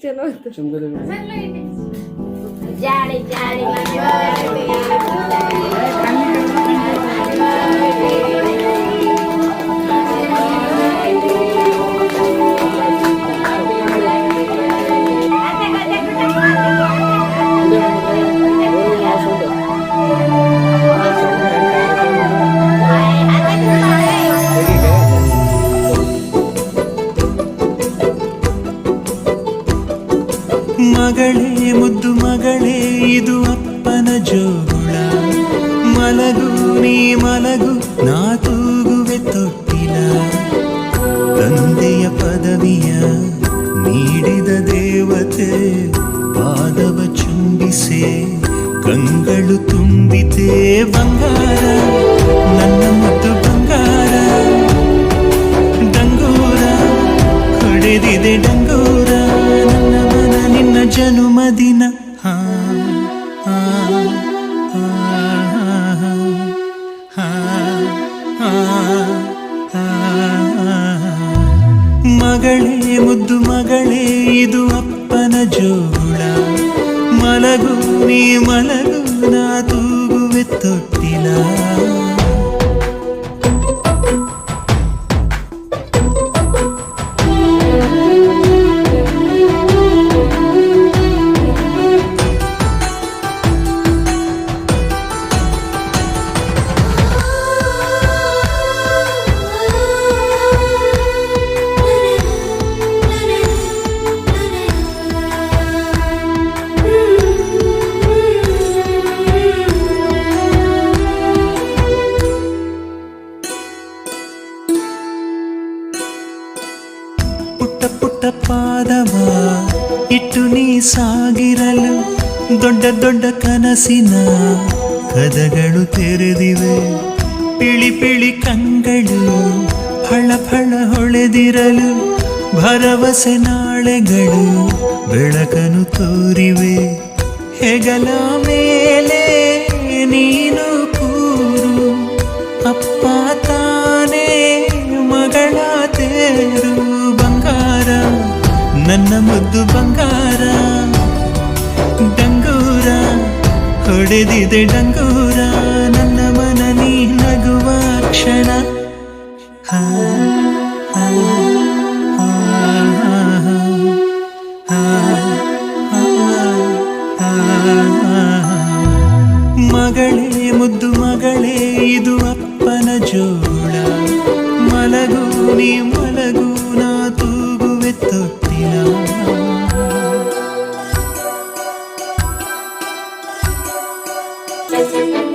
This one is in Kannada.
ಇಷ್ಟೇನೋ ಅಂತ ಜಾಡಿ ಜಾಡಿ ಮಗಳೇ ಮುದ್ದು ಮಗಳೇ ಇದು ಅಪ್ಪನ ಜೋಗುಳ ಮಲಗು ನೀ ಮಲಗು ನಾ ತೂಗುವೆ ತೊಟ್ಟಿಲ ತಂದೆಯ ಪದವಿಯ ನೀಡಿದ ದೇವತೆ ಪಾದವ ಚುಂಬಿಸೆ ಕಂಗಳು ತುಂಬಿತೆ ಬಂಗಾರ ನನ್ನ ಮುದ್ದು ಬಂಗಾರ ಡಂಗೂರ ಹೊಡೆದಿದೆ ಡಂಗೂರ ನನ್ನ ಮನ ನಿನ್ನ ಜನುಮದಿನ ಮಗಳೇ ಮುದ್ದು ಮಗಳೇ ಇದು ಅಪ್ಪನ ಜೋಳ ಮಲಗು ನೀ ಮಲಗು ನಾ ತೂಗುವೆ ತೊಟ್ಟಿಲ ಪುಟ್ಟ ಪುಟ್ಟ ಪಾದವ ಇಟ್ಟು ನೀ ಸಾಗಿರಲು ದೊಡ್ಡ ದೊಡ್ಡ ಕನಸಿನ ಕದಗಳು ತೆರೆದಿವೆ ಪಿಳಿ ಪಿಳಿ ಕಂಗಳು ಫಳ ಫಳ ಹೊಳೆದಿರಲು ಭರವಸೆ ನಾಳೆಗಳು ಬೆಳಕನು ತೋರಿವೆ ಹೆಗಲ ಮೇಲೆ ನೀನು ಕೂರು ಅಪ್ಪ ತಾನೇ ಮಗಳ ತೇರು ಬಂಗಾರ ನನ್ನ ಮುದ್ದು ಬಂಗಾರ ಡಂಗೂರ ಹೊಡೆದಿದೆ ಡಂಗೂರ ನನ್ನ ಮನ ನೀ ನಗುವ ಕ್ಷಣ ಮಗಳೇ ಮುದ್ದು ಮಗಳೇ ಇದು ಅಪ್ಪನ ಜೋಳ ಮಲಗು ನೀ ಮಲಗು ನಾ ತೂಗುವೆ ತೊಟ್ಟಿಲ Thank you.